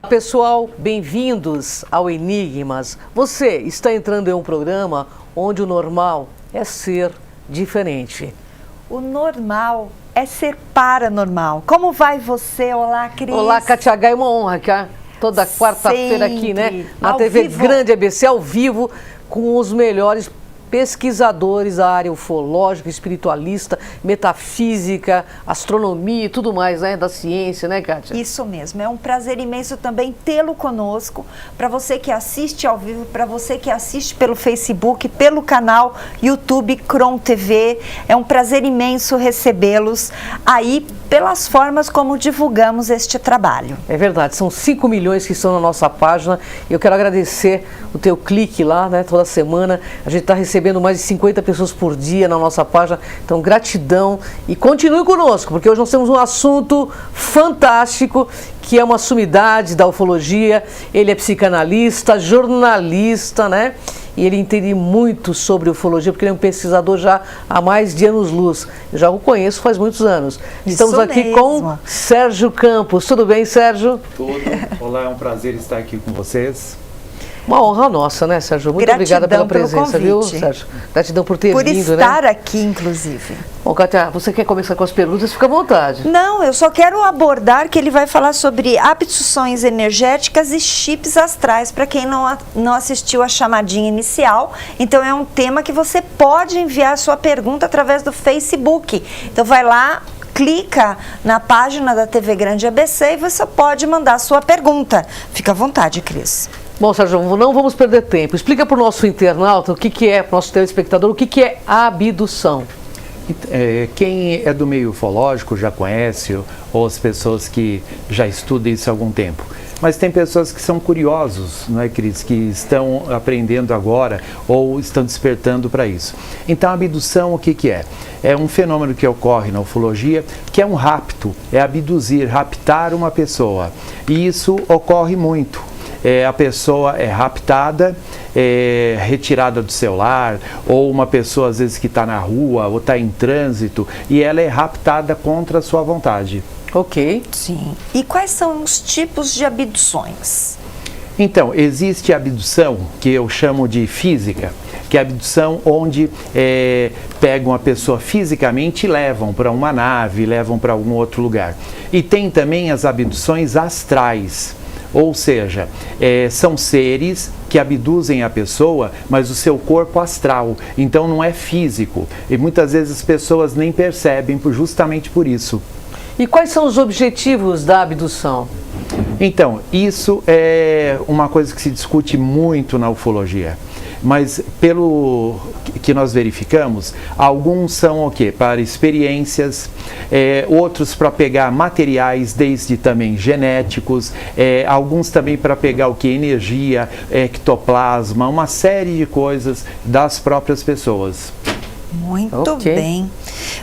Pessoal, bem-vindos ao Enigmas. Você está entrando em um programa onde o normal é ser diferente. O normal é ser paranormal. Como vai você? Olá, Cris. Olá, Kátia H, é uma honra, cá. Toda quarta-feira aqui, né? Na Ao TV vivo. Grande ABC, ao vivo, com os melhores pesquisadores da área ufológica, espiritualista, metafísica, astronomia e tudo mais, né? Da ciência, né, Kátia? Isso mesmo, é um prazer imenso também tê-lo conosco, para você que assiste ao vivo, para você que assiste pelo Facebook, pelo canal YouTube Cron TV, é um prazer imenso recebê-los aí pelas formas como divulgamos este trabalho. É verdade, são 5 milhões que estão na nossa página e eu quero agradecer o teu clique lá, né, toda semana. A gente está recebendo mais de 50 pessoas por dia na nossa página, então gratidão e continue conosco, porque hoje nós temos um assunto fantástico, que é uma sumidade da ufologia. Ele é psicanalista, jornalista, né? E ele entende muito sobre ufologia, porque ele é um pesquisador já há mais de anos-luz. Eu já o conheço faz muitos anos. Estamos Isso aqui mesmo. com Sérgio Campos. Tudo bem, Sérgio? Tudo. Olá, é um prazer estar aqui com vocês. Uma honra nossa, né, Sérgio? Muito Gratidão obrigada pela pelo presença, viu, convite. Sérgio? Gratidão por ter Por vindo, estar né? aqui, inclusive. Bom, Kátia, você quer começar com as perguntas? Fica à vontade. Não, eu só quero abordar que ele vai falar sobre abduções energéticas e chips astrais, para quem não assistiu a chamadinha inicial. Então é um tema que você pode enviar sua pergunta através do Facebook. Então vai lá, clica na página da TV Grande ABC e você pode mandar sua pergunta. Fica à vontade, Cris. Bom, Sérgio, não vamos perder tempo. Explica para o nosso internauta, para o nosso telespectador, o que é abdução. Quem é do meio ufológico já conhece, ou as pessoas que já estudam isso há algum tempo. Mas tem pessoas que são curiosos, não é, Cris? Que estão aprendendo agora ou estão despertando para isso. Então, a abdução, o que é? É um fenômeno que ocorre na ufologia, que é um rapto, é abduzir, raptar uma pessoa. E isso ocorre muito. A pessoa é raptada, retirada do seu lar, ou uma pessoa às vezes que está na rua ou está em trânsito e ela é raptada contra a sua vontade. Ok. Sim. E quais são os tipos de abduções? Então, existe a abdução que eu chamo de física, que é a abdução onde pegam a pessoa fisicamente e levam para uma nave, levam para algum outro lugar. E tem também as abduções astrais. Ou seja, são seres que abduzem a pessoa, mas o seu corpo astral, então não é físico. E muitas vezes as pessoas nem percebem justamente por isso. E quais são os objetivos da abdução? Então, isso é uma coisa que se discute muito na ufologia. Mas pelo que nós verificamos, alguns são o quê? Para experiências, outros para pegar materiais, desde também genéticos, alguns também para pegar o que? Energia, ectoplasma, uma série de coisas das próprias pessoas. Muito Ok. bem.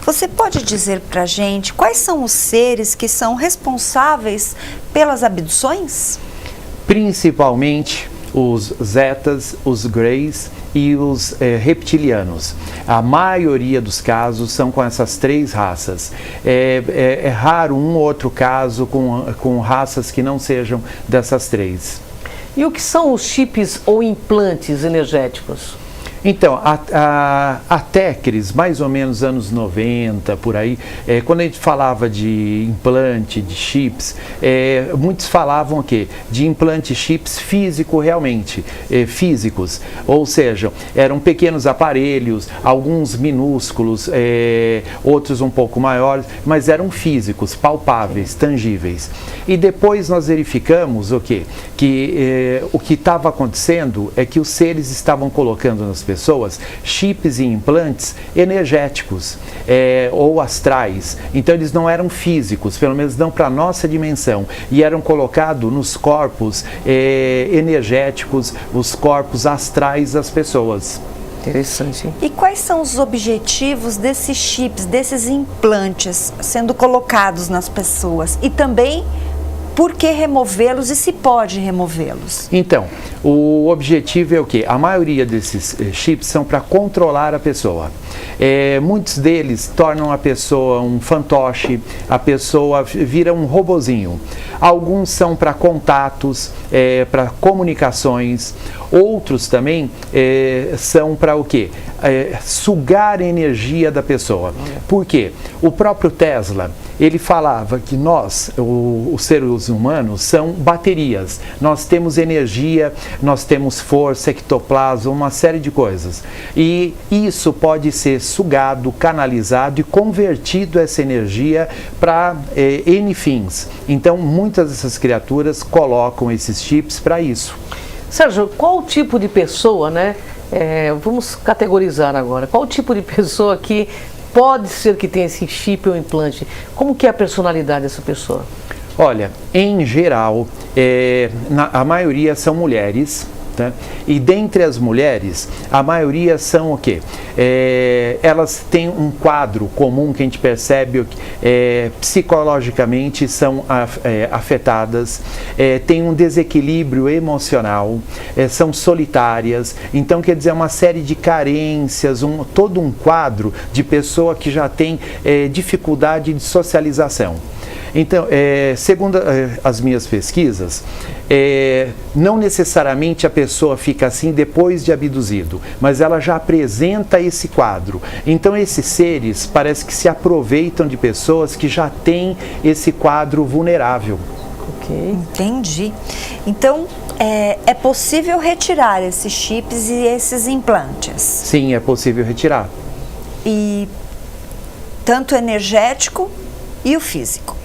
Você pode dizer para a gente quais são os seres que são responsáveis pelas abduções? Principalmente os zetas, os greys e os reptilianos. A maioria dos casos são com essas três raças. É raro um ou outro caso com raças que não sejam dessas três. E o que são os chips ou implantes energéticos? Então, até, Cris, mais ou menos anos 90, por aí, quando a gente falava de implante, de chips, muitos falavam o quê? De implante chips físico realmente, físicos. Ou seja, eram pequenos aparelhos, alguns minúsculos, outros um pouco maiores, mas eram físicos, palpáveis, tangíveis. E depois nós verificamos o quê? Que o que estava acontecendo é que os seres estavam colocando nas pessoas chips e implantes energéticos ou astrais. Então eles não eram físicos, pelo menos não para a nossa dimensão, e eram colocados nos corpos energéticos, os corpos astrais das pessoas. Interessante, hein? E quais são os objetivos desses chips, desses implantes sendo colocados nas pessoas? E também por que removê-los e se pode removê-los? Então, o objetivo é o quê? A maioria desses chips são para controlar a pessoa. Muitos deles tornam a pessoa um fantoche, a pessoa vira um robozinho. Alguns são para contatos, para comunicações. Outros também são para o quê? Sugar a energia da pessoa. Por quê? O próprio Tesla, ele falava que nós, os seres humanos, são baterias. Nós temos energia, nós temos força, ectoplasma, uma série de coisas. E isso pode ser sugado, canalizado e convertido essa energia para N fins. Então, muitas dessas criaturas colocam esses chips para isso. Sérgio, qual tipo de pessoa, né? Vamos categorizar agora. Qual tipo de pessoa que pode ser que tenha esse chip ou implante? Como que é a personalidade dessa pessoa? Olha, em geral, a maioria são mulheres. Tá? E dentre as mulheres, a maioria são o quê? Elas têm um quadro comum que a gente percebe, psicologicamente são afetadas, têm um desequilíbrio emocional, são solitárias. Então, quer dizer, uma série de carências, todo um quadro de pessoa que já tem dificuldade de socialização. Então, segundo as minhas pesquisas, não necessariamente a pessoa fica assim depois de abduzido, mas ela já apresenta esse quadro. Então, esses seres parece que se aproveitam de pessoas que já têm esse quadro vulnerável. Ok. Entendi. Então, é possível retirar esses chips e esses implantes? Sim, é possível retirar. E tanto o energético e o físico?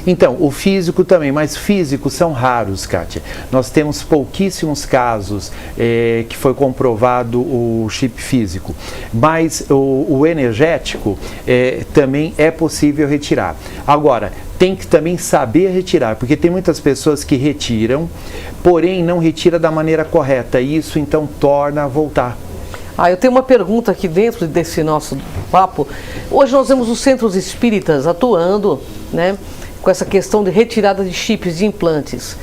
Então, o físico também, mas físicos são raros, Kátia. Nós temos pouquíssimos casos que foi comprovado o chip físico, mas o energético também é possível retirar. Agora, tem que também saber retirar, porque tem muitas pessoas que retiram, porém não retira da maneira correta, e isso então torna a voltar. Eu tenho uma pergunta aqui dentro desse nosso papo. Hoje nós vemos os centros espíritas atuando, né, com essa questão de retirada de chips, de implantes.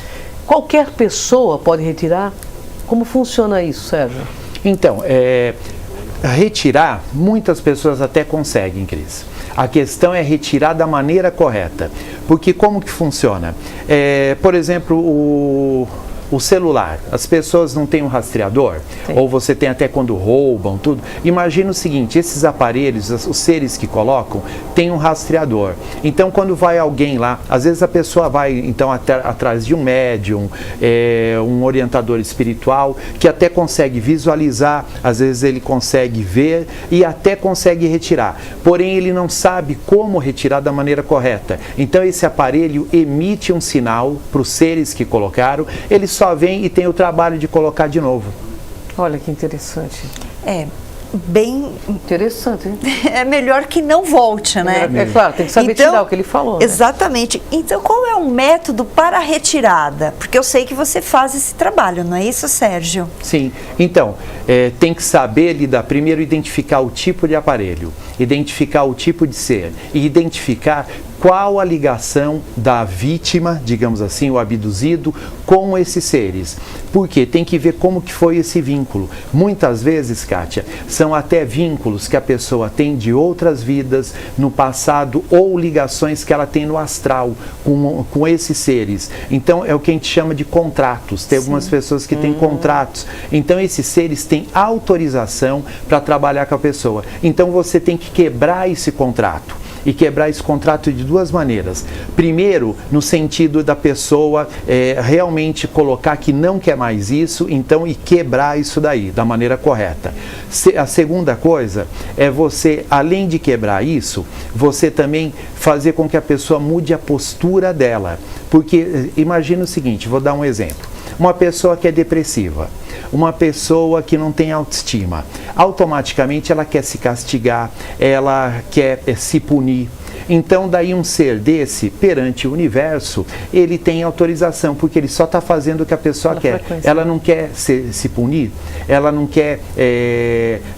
Qualquer pessoa pode retirar? Como funciona isso, Sérgio? Então, retirar, muitas pessoas até conseguem, Cris. A questão é retirar da maneira correta. Porque como que funciona? Por exemplo, o celular, as pessoas não têm um rastreador, sim, ou você tem até quando roubam, tudo. Imagina o seguinte, esses aparelhos, os seres que colocam, têm um rastreador. Então, quando vai alguém lá, às vezes a pessoa vai então atrás de um médium, um orientador espiritual, que até consegue visualizar, às vezes ele consegue ver e até consegue retirar. Porém, ele não sabe como retirar da maneira correta. Então, esse aparelho emite um sinal para os seres que colocaram, eles só vem e tem o trabalho de colocar de novo. Olha que interessante. Bem interessante, hein? É melhor que não volte, né? É claro, tem que saber tirar o que ele falou. Né? Exatamente. Então, qual é o método para a retirada? Porque eu sei que você faz esse trabalho, não é isso, Sérgio? Sim. Então, tem que saber lidar, primeiro identificar o tipo de aparelho, identificar o tipo de ser e identificar qual a ligação da vítima, digamos assim, o abduzido, com esses seres. Porque tem que ver como que foi esse vínculo. Muitas vezes, Kátia, são até vínculos que a pessoa tem de outras vidas no passado ou ligações que ela tem no astral com esses seres. Então, é o que a gente chama de contratos. Tem algumas pessoas que têm contratos. Então, esses seres têm autorização para trabalhar com a pessoa. Então, você tem que quebrar esse contrato. E quebrar esse contrato de duas maneiras. Primeiro, no sentido da pessoa realmente colocar que não quer mais isso, então, e quebrar isso daí, da maneira correta. A segunda coisa é você, além de quebrar isso, você também fazer com que a pessoa mude a postura dela. Porque, imagina o seguinte, vou dar um exemplo. Uma pessoa que é depressiva, uma pessoa que não tem autoestima, automaticamente ela quer se castigar, ela quer se punir. Então, daí um ser desse, perante o universo, ele tem autorização, porque ele só está fazendo o que a pessoa quer. Ela não quer se punir, ela não quer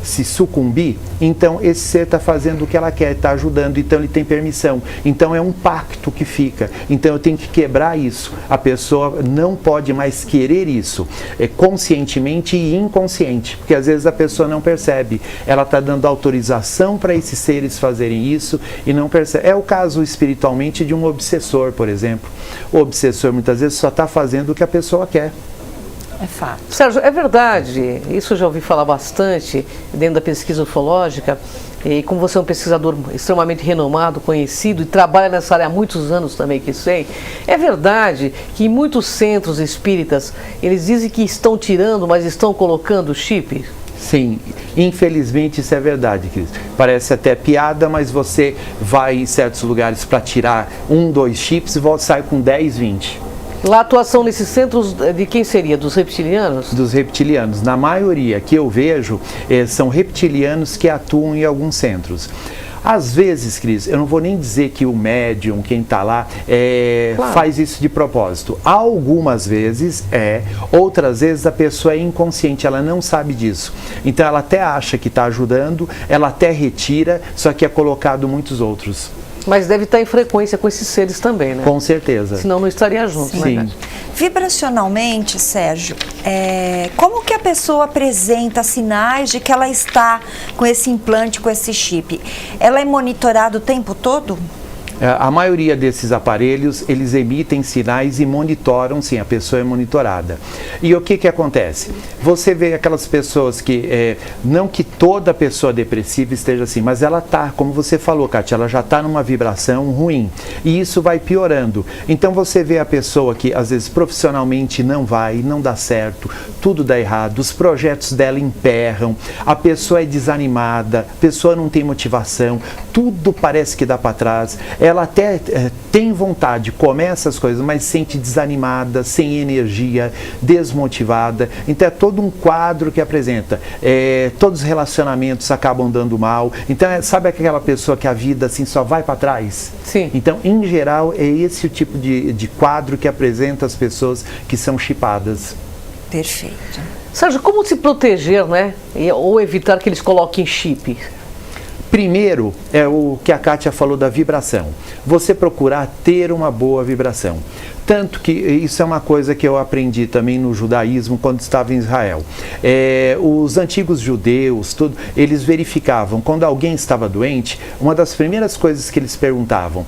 se sucumbir, então esse ser está fazendo o que ela quer, está ajudando, então ele tem permissão. Então é um pacto que fica. Então eu tenho que quebrar isso. A pessoa não pode mais querer isso, conscientemente e inconsciente, porque às vezes a pessoa não percebe. Ela está dando autorização para esses seres fazerem isso e não percebe. É o caso espiritualmente de um obsessor, por exemplo. O obsessor muitas vezes só está fazendo o que a pessoa quer. É fato. Sérgio, é verdade, isso eu já ouvi falar bastante dentro da pesquisa ufológica, e como você é um pesquisador extremamente renomado, conhecido e trabalha nessa área há muitos anos também, que sei, é verdade que em muitos centros espíritas eles dizem que estão tirando, mas estão colocando chip? Sim, infelizmente isso é verdade, Cris. Parece até piada, mas você vai em certos lugares para tirar 1, 2 chips e sai com 10, 20. Lá a atuação nesses centros de quem seria? Dos reptilianos? Dos reptilianos. Na maioria que eu vejo, são reptilianos que atuam em alguns centros. Às vezes, Cris, eu não vou nem dizer que o médium, quem está lá, claro, faz isso de propósito. Algumas vezes outras vezes a pessoa é inconsciente, ela não sabe disso. Então ela até acha que está ajudando, ela até retira, só que é colocado muitos outros. Mas deve estar em frequência com esses seres também, né? Com certeza. Senão não estaria junto, sim, né? Vibracionalmente, Sérgio, como que a pessoa apresenta sinais de que ela está com esse implante, com esse chip? Ela é monitorada o tempo todo? A maioria desses aparelhos, eles emitem sinais e monitoram, sim, a pessoa é monitorada. E o que acontece? Você vê aquelas pessoas que, não que toda pessoa depressiva esteja assim, mas ela está, como você falou, Kátia, ela já está numa vibração ruim. E isso vai piorando. Então você vê a pessoa que, às vezes, profissionalmente não vai, não dá certo, tudo dá errado, os projetos dela emperram, a pessoa é desanimada, a pessoa não tem motivação, tudo parece que dá para trás. Ela até tem vontade, começa as coisas, mas sente desanimada, sem energia, desmotivada. Então é todo um quadro que apresenta. Todos os relacionamentos acabam dando mal. Então sabe aquela pessoa que a vida assim só vai para trás? Sim. Então, em geral, é esse o tipo de quadro que apresenta as pessoas que são chipadas. Perfeito. Sérgio, como se proteger, né? Ou evitar que eles coloquem chip? Primeiro, é o que a Kátia falou da vibração. Você procurar ter uma boa vibração. Tanto que isso é uma coisa que eu aprendi também no judaísmo quando estava em Israel. Os antigos judeus, eles verificavam, quando alguém estava doente, uma das primeiras coisas que eles perguntavam,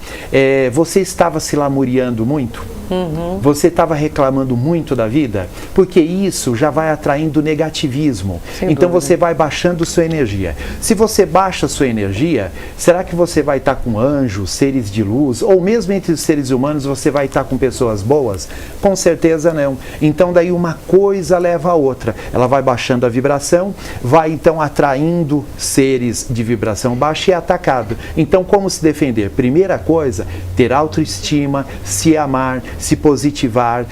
você estava se lamuriando muito? Uhum. Você estava reclamando muito da vida? Porque isso já vai atraindo negativismo. Sem então dúvida. você vai baixando sua energia. Se você baixa sua energia, será que você vai estar com anjos, seres de luz, ou mesmo entre os seres humanos você vai estar com pessoas boas? Com certeza não. Então daí uma coisa leva a outra. Ela vai baixando a vibração, vai então atraindo seres de vibração baixa e é atacado. Então como se defender? Primeira coisa, ter autoestima, se amar, se positivar,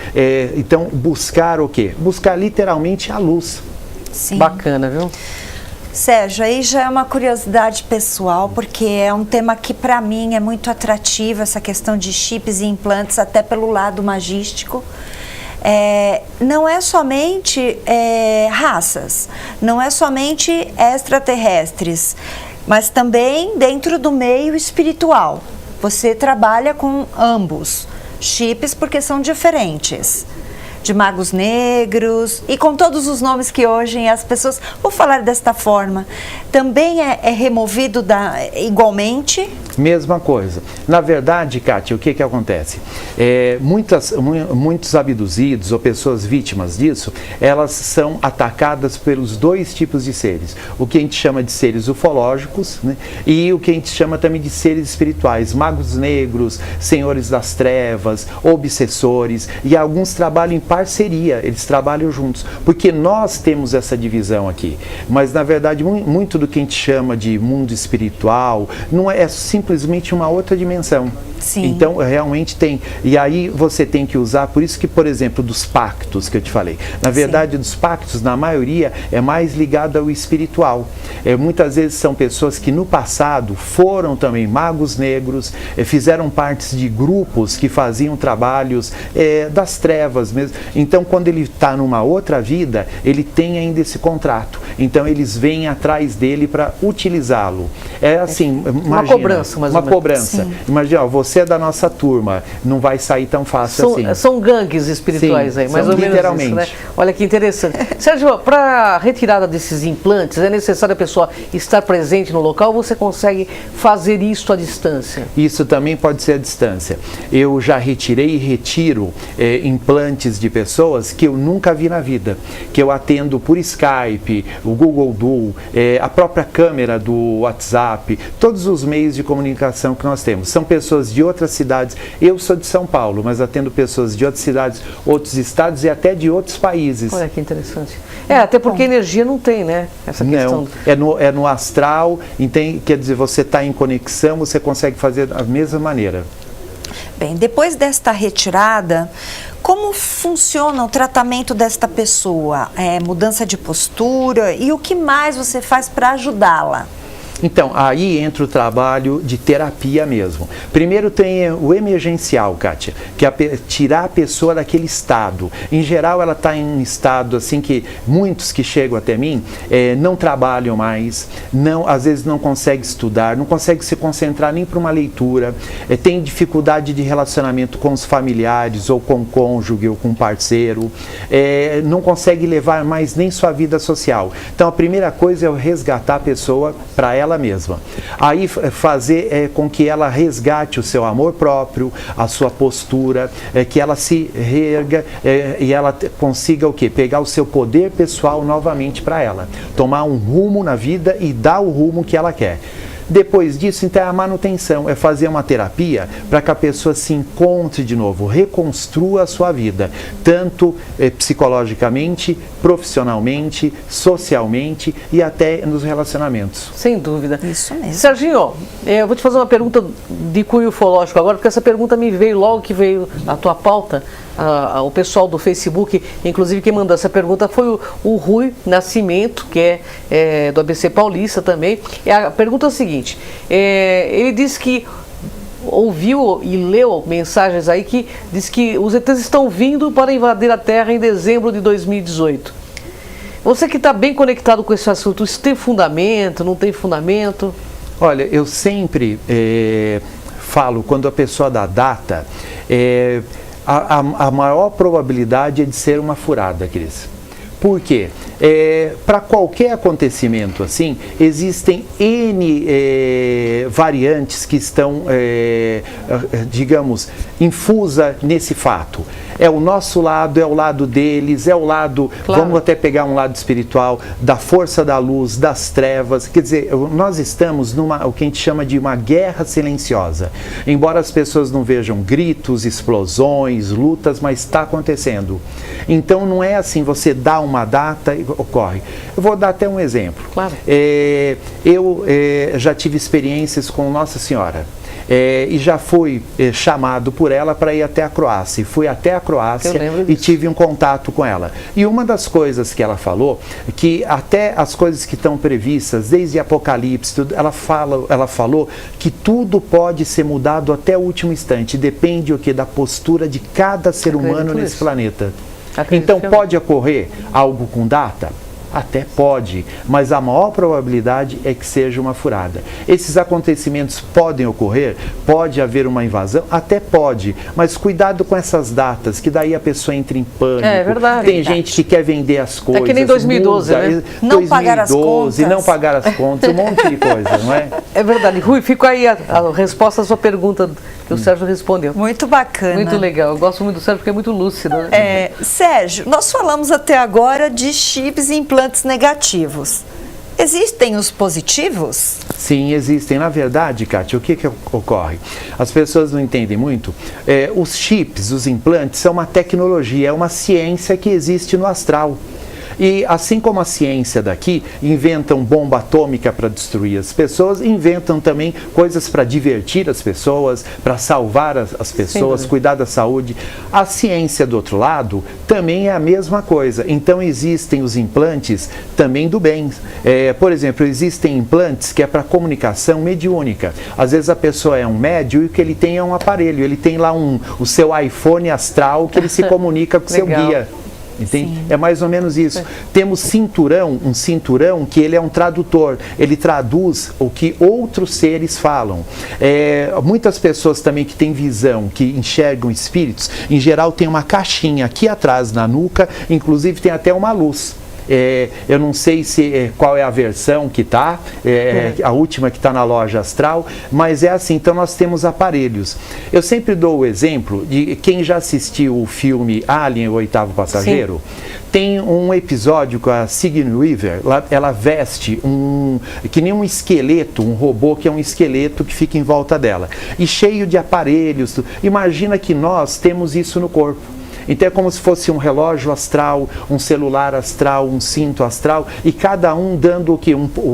então buscar o quê? Buscar literalmente a luz. Sim. Bacana, viu? Sérgio, aí já é uma curiosidade pessoal, porque é um tema que para mim é muito atrativo, essa questão de chips e implantes, até pelo lado magístico. Não é somente raças, não é somente extraterrestres, mas também dentro do meio espiritual. Você trabalha com ambos chips porque são diferentes. De magos negros e com todos os nomes que hoje as pessoas, vou falar desta forma, também é removido igualmente? Mesma coisa. Na verdade, Kátia, o que acontece? Muitos abduzidos ou pessoas vítimas disso, elas são atacadas pelos dois tipos de seres. O que a gente chama de seres ufológicos, né? E o que a gente chama também de seres espirituais, magos negros, senhores das trevas, obsessores, e alguns trabalham em parceria, eles trabalham juntos, porque nós temos essa divisão aqui, mas na verdade muito do que a gente chama de mundo espiritual não é simplesmente simplesmente uma outra dimensão. Sim. Então, realmente tem. E aí você tem que usar, por isso que, por exemplo, dos pactos que eu te falei. Na verdade, dos pactos, na maioria, é mais ligado ao espiritual. Muitas vezes são pessoas que no passado foram também magos negros, fizeram partes de grupos que faziam trabalhos das trevas mesmo. Então, quando ele está numa outra vida, ele tem ainda esse contrato. Então, eles vêm atrás dele para utilizá-lo. É assim, imagina, uma cobrança, mais ou menos. Uma cobrança. Sim. Imagina, ó, você é da nossa turma, não vai sair tão fácil assim. São gangues espirituais. Sim, aí, mais ou menos literalmente. isso, né? Olha que interessante. Sérgio, para a retirada desses implantes, é necessário a pessoa estar presente no local ou você consegue fazer isso à distância? Isso também pode ser à distância. Eu já retirei e retiro implantes de pessoas que eu nunca vi na vida, que eu atendo por Skype, o Google Duo, a própria câmera do WhatsApp, todos os meios de comunicação que nós temos. São pessoas de outras cidades. Eu sou de São Paulo, mas atendo pessoas de outras cidades, outros estados e até de outros países. Olha que interessante. Até porque energia não tem, né? Essa questão. Não, é no astral, quer dizer, você está em conexão, você consegue fazer da mesma maneira. Bem, depois desta retirada, como funciona o tratamento desta pessoa? Mudança de postura e o que mais você faz para ajudá-la? Então, aí entra o trabalho de terapia mesmo. Primeiro tem o emergencial, Kátia, que é tirar a pessoa daquele estado. Em geral, ela está em um estado assim que muitos que chegam até mim não trabalham mais, às vezes não conseguem estudar, não conseguem se concentrar nem para uma leitura, tem dificuldade de relacionamento com os familiares, ou com o cônjuge, ou com o parceiro, não consegue levar mais nem sua vida social. Então, a primeira coisa é eu resgatar a pessoa para ela mesma. Aí fazer com que ela resgate o seu amor próprio, a sua postura, que ela se reerga e ela consiga o quê? Pegar o seu poder pessoal novamente para ela. Tomar um rumo na vida e dar o rumo que ela quer. Depois disso, então, é a manutenção, é fazer uma terapia para que a pessoa se encontre de novo, reconstrua a sua vida, tanto psicologicamente, profissionalmente, socialmente e até nos relacionamentos. Sem dúvida. Isso mesmo. Serginho, eu vou te fazer uma pergunta de cunho ufológico agora, porque essa pergunta me veio logo que veio a tua pauta. O pessoal do Facebook, inclusive quem mandou essa pergunta foi o Rui Nascimento, que é do ABC Paulista também. A pergunta é a seguinte, ele disse que ouviu e leu mensagens aí que diz que os ETs estão vindo para invadir a Terra em dezembro de 2018. Você que está bem conectado com esse assunto, isso tem fundamento, não tem fundamento? Olha, eu sempre falo, quando a pessoa dá data, a maior probabilidade é de ser uma furada, Cris. Por quê? Para qualquer acontecimento assim, existem N variantes que estão, digamos, infusa nesse fato. É o nosso lado, é o lado deles, é o lado, claro. Vamos até pegar um lado espiritual, da força da luz, das trevas. Quer dizer, nós estamos o que a gente chama de uma guerra silenciosa. Embora as pessoas não vejam gritos, explosões, lutas, mas está acontecendo. Então não é assim, você dá uma data e ocorre. Eu vou dar até um exemplo. Claro. Eu já tive experiências com Nossa Senhora. E já fui chamado por ela para ir até a Croácia. E fui até a Croácia e tive um contato com ela. E uma das coisas que ela falou, que até as coisas que estão previstas, desde Apocalipse, tudo, ela falou que tudo pode ser mudado até o último instante. Depende o que da postura de cada ser humano nesse planeta. Então pode ocorrer algo com data? Até pode, mas a maior probabilidade é que seja uma furada. Esses acontecimentos podem ocorrer, pode haver uma invasão, até pode, mas cuidado com essas datas, que daí a pessoa entra em pânico. É verdade. Tem gente que quer vender as coisas. É que nem 2012, né? Não pagar as contas. Não pagar as contas, um monte de coisa, não é? É verdade. Rui, fica aí a resposta à sua pergunta que o Sérgio respondeu. Muito bacana. Muito legal. Eu gosto muito do Sérgio porque é muito lúcido. Né? Sérgio, nós falamos até agora de chips e implantes negativos. Existem os positivos? Sim, existem. Na verdade, Kátia, o que ocorre? As pessoas não entendem muito. Os chips, os implantes, são uma tecnologia, é uma ciência que existe no astral. E assim como a ciência daqui inventam bomba atômica para destruir as pessoas, inventam também coisas para divertir as pessoas, para salvar as pessoas, cuidar da saúde. A ciência do outro lado também é a mesma coisa. Então existem os implantes também do bem. Por exemplo, existem implantes que é para comunicação mediúnica. Às vezes a pessoa é um médium e o que ele tem é um aparelho. Ele tem lá o seu iPhone astral que ele se comunica com o seu guia. Entende? É mais ou menos isso. Temos um cinturão que ele é um tradutor, ele traduz o que outros seres falam. Muitas pessoas também que têm visão, que enxergam espíritos, em geral tem uma caixinha aqui atrás na nuca, inclusive tem até uma luz. Eu não sei qual é a versão que está, a última que está na loja astral, mas é assim, então nós temos aparelhos. Eu sempre dou o exemplo de quem já assistiu o filme Alien, o Oitavo Passageiro. Sim. Tem um episódio com a Sigourney Weaver, ela veste que nem um esqueleto, um robô que é um esqueleto que fica em volta dela, e cheio de aparelhos. Imagina que nós temos isso no corpo. Então é como se fosse um relógio astral, um celular astral, um cinto astral, e cada um dando o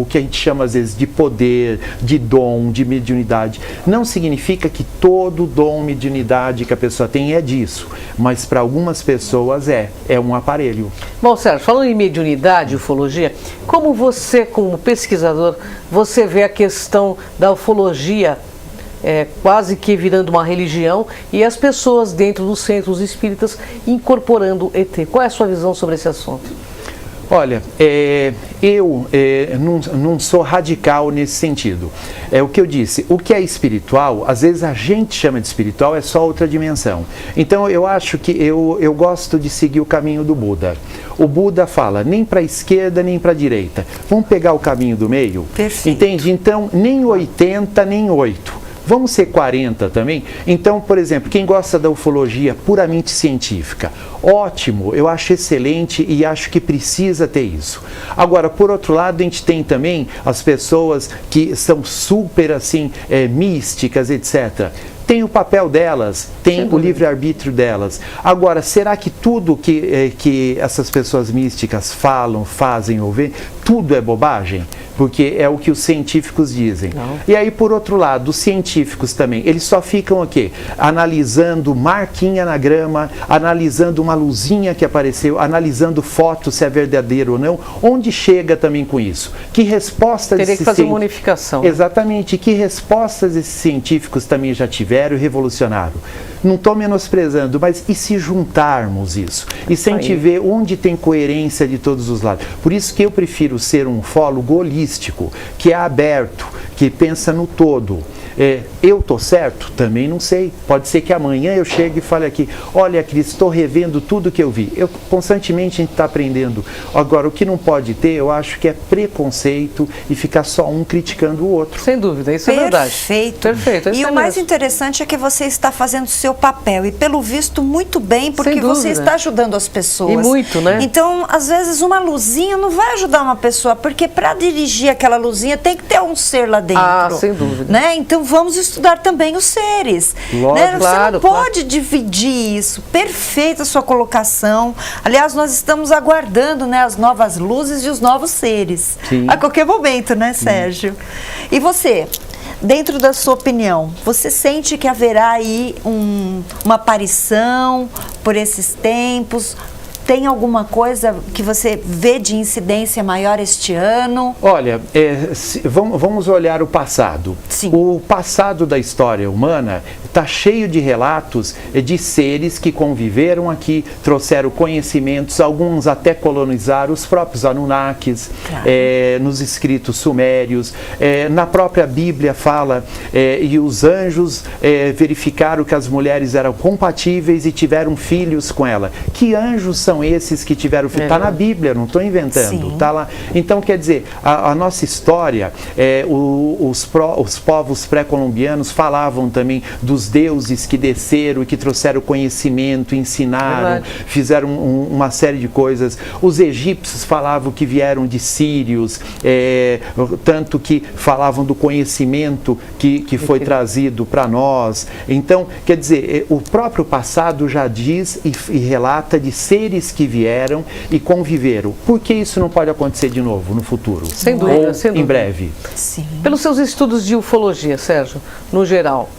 que a gente chama às vezes de poder, de dom, de mediunidade. Não significa que todo dom, mediunidade que a pessoa tem é disso, mas para algumas pessoas é um aparelho. Bom, Sérgio, falando em mediunidade, ufologia, como você, como pesquisador, você vê a questão da ufologia quase que virando uma religião e as pessoas dentro dos centros espíritas incorporando ET? Qual é a sua visão sobre esse assunto? Olha, eu não sou radical nesse sentido. É o que eu disse, o que é espiritual, às vezes a gente chama de espiritual, é só outra dimensão. Então eu acho que eu gosto de seguir o caminho do Buda. O Buda fala, nem para a esquerda, nem para a direita. Vamos pegar o caminho do meio? Perfeito. Entende? Então, nem 80, nem 8. Vamos ser 40 também? Então, por exemplo, quem gosta da ufologia puramente científica, ótimo, eu acho excelente e acho que precisa ter isso. Agora, por outro lado, a gente tem também as pessoas que são super assim, místicas, etc. Tem o papel delas, tem o livre-arbítrio delas. Agora, será que tudo que essas pessoas místicas falam, fazem ou veem, tudo é bobagem? Porque é o que os científicos dizem. Não. E aí, por outro lado, os científicos também, eles só ficam o quê? Analisando marquinha na grama, analisando uma luzinha que apareceu, analisando foto se é verdadeiro ou não. Onde chega também com isso? Que respostas... Teria que fazer uma unificação. Exatamente. Que respostas esses científicos também já tiveram e revolucionaram? Não estou menosprezando, mas e se juntarmos isso? E se a gente vê onde tem coerência de todos os lados? Por isso que eu prefiro ser um ufólogo holístico, que é aberto, que pensa no todo. Eu estou certo? Também não sei. Pode ser que amanhã eu chegue e fale aqui, olha, Cris, estou revendo tudo que eu vi. Constantemente a gente está aprendendo. Agora, o que não pode ter, eu acho que é preconceito e ficar só um criticando o outro. Sem dúvida, isso é verdade. Perfeito. E o mais interessante é que você está fazendo o seu papel e, pelo visto, muito bem, porque você está ajudando as pessoas. E muito, né? Então, às vezes, uma luzinha não vai ajudar uma pessoa, porque para dirigir aquela luzinha tem que ter um ser lá dentro. Ah, sem dúvida. Né? Então, vamos estudar também os seres. Lógico, né? Você claro, não pode dividir isso. Perfeita a sua colocação. Aliás, nós estamos aguardando, né, as novas luzes e os novos seres. Sim. A qualquer momento, né, Sérgio? E você, dentro da sua opinião, você sente que haverá aí uma aparição por esses tempos? Tem alguma coisa que você vê de incidência maior este ano? Olha, vamos olhar o passado. Sim. O passado da história humana está cheio de relatos de seres que conviveram aqui, trouxeram conhecimentos, alguns até colonizaram, os próprios Anunnakis, claro. Nos escritos sumérios, na própria Bíblia fala, e os anjos verificaram que as mulheres eram compatíveis e tiveram filhos com ela. Que anjos são esses que tiveram filhos? Está na Bíblia, não estou inventando, está lá. Então, quer dizer, a nossa história, os povos pré-colombianos falavam também dos dos deuses que desceram e que trouxeram conhecimento, ensinaram, fizeram uma série de coisas. Os egípcios falavam que vieram de sírios, tanto que falavam do conhecimento que foi trazido para nós. Então, quer dizer, o próprio passado já diz e relata de seres que vieram e conviveram. Por que isso não pode acontecer de novo no futuro? Sem dúvida, ou sem dúvida. Em breve. Sim. Pelos seus estudos de ufologia, Sérgio, no geral,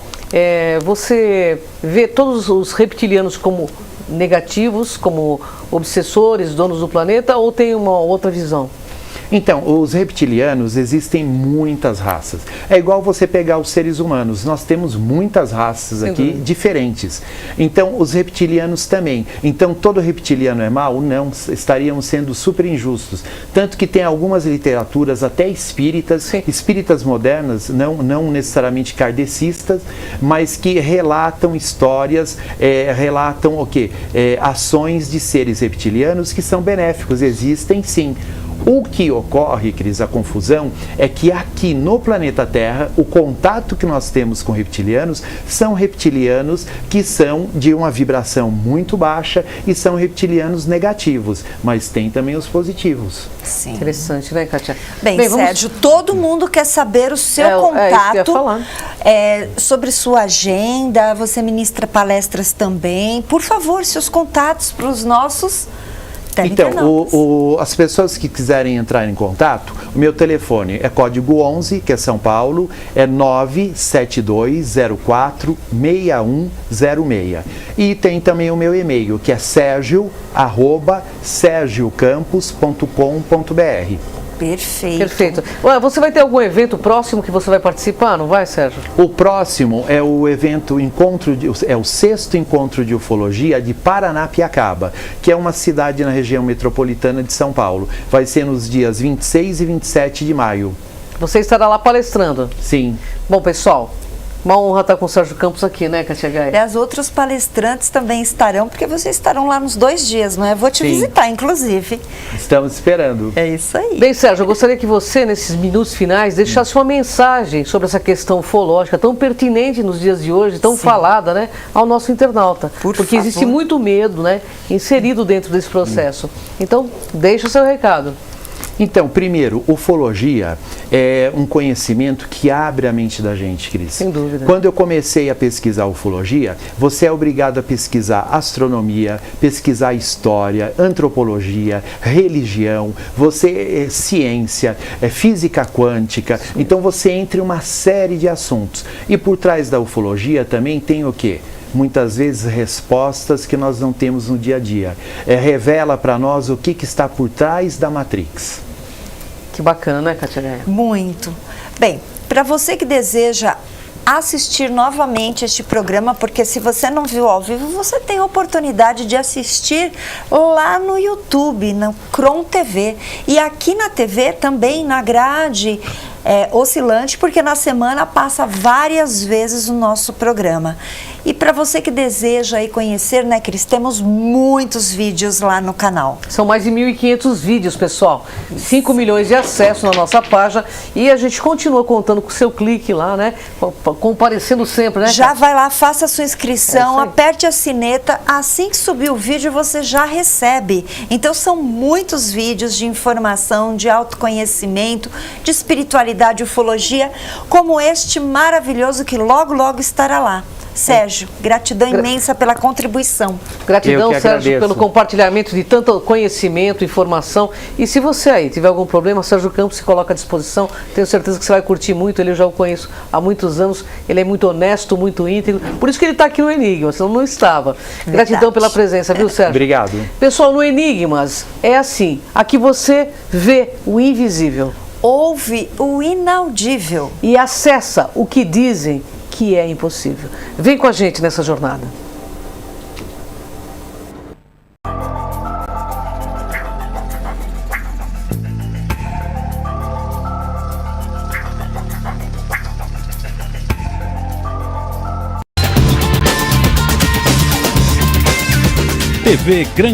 você vê todos os reptilianos como negativos, como obsessores, donos do planeta, ou tem uma outra visão? Então, os reptilianos, existem muitas raças. É igual você pegar os seres humanos. Nós temos muitas raças aqui diferentes. Então, os reptilianos também. Então, todo reptiliano é mau? Não, estaríamos sendo super injustos. Tanto que tem algumas literaturas, até espíritas, espíritas modernas, não necessariamente kardecistas, mas que relatam histórias, relatam o quê? Ações de seres reptilianos que são benéficos. Existem sim. O que ocorre, Cris, a confusão, é que aqui no planeta Terra, o contato que nós temos com reptilianos são reptilianos que são de uma vibração muito baixa e são reptilianos negativos, mas tem também os positivos. Sim. Interessante, né, Kátia? Bem, Sérgio, todo mundo quer saber o seu contato, sobre sua agenda, você ministra palestras também. Por favor, seus contatos para os nossos... Então, as pessoas que quiserem entrar em contato, o meu telefone é código 11, que é São Paulo, é 972046106. E tem também o meu e-mail, que é sergio@sergiocampos.com.br. Perfeito. Perfeito. Você vai ter algum evento próximo que você vai participar, não vai, Sérgio? O próximo é o evento o 6º Encontro de Ufologia de Paranapiacaba, que é uma cidade na região metropolitana de São Paulo. Vai ser nos dias 26 e 27 de maio. Você estará lá palestrando? Sim. Bom, pessoal, uma honra estar com o Sérgio Campos aqui, né, Kátia Gaia? E as outros palestrantes também estarão, porque vocês estarão lá nos 2 dias, não é? Vou te visitar, inclusive. Estamos esperando. É isso aí. Bem, Sérgio, eu gostaria que você, nesses minutos finais, deixasse uma mensagem sobre essa questão ufológica tão pertinente nos dias de hoje, tão falada, né, ao nosso internauta. Porque existe muito medo, né, inserido dentro desse processo. Então, deixa o seu recado. Então, primeiro, ufologia é um conhecimento que abre a mente da gente, Cris. Sem dúvida. Quando eu comecei a pesquisar ufologia, você é obrigado a pesquisar astronomia, pesquisar história, antropologia, religião, ciência, física quântica. Então, você entra em uma série de assuntos. E por trás da ufologia também tem o quê? Muitas vezes respostas que nós não temos no dia a dia. Revela para nós o que está por trás da Matrix. Que bacana, né, Kátia Gaia? Muito. Bem, para você que deseja assistir novamente este programa, porque se você não viu ao vivo, você tem a oportunidade de assistir lá no YouTube, no Cron TV. E aqui na TV também, na grade oscilante, porque na semana passa várias vezes o nosso programa. E para você que deseja aí conhecer, né, Cris, temos muitos vídeos lá no canal. São mais de 1.500 vídeos, pessoal. 5 milhões de acessos na nossa página. E a gente continua contando com o seu clique lá, né? Comparecendo sempre, né? Já vai lá, faça a sua inscrição, aperte a sineta. Assim que subir o vídeo, você já recebe. Então, são muitos vídeos de informação, de autoconhecimento, de espiritualidade, ufologia, como este maravilhoso que logo, logo estará lá. Sérgio, gratidão imensa pela contribuição. Gratidão, Sérgio, pelo compartilhamento de tanto conhecimento, informação. E se você aí tiver algum problema, Sérgio Campos se coloca à disposição. Tenho certeza que você vai curtir muito. Ele, eu já o conheço há muitos anos. Ele é muito honesto, muito íntegro. Por isso que ele está aqui no Enigmas, senão não estava. Gratidão pela presença, viu, Sérgio? Obrigado. Pessoal, no Enigmas é assim. Aqui você vê o invisível. Ouve o inaudível. E acessa o que dizem que é impossível. Vem com a gente nessa jornada. TV Gran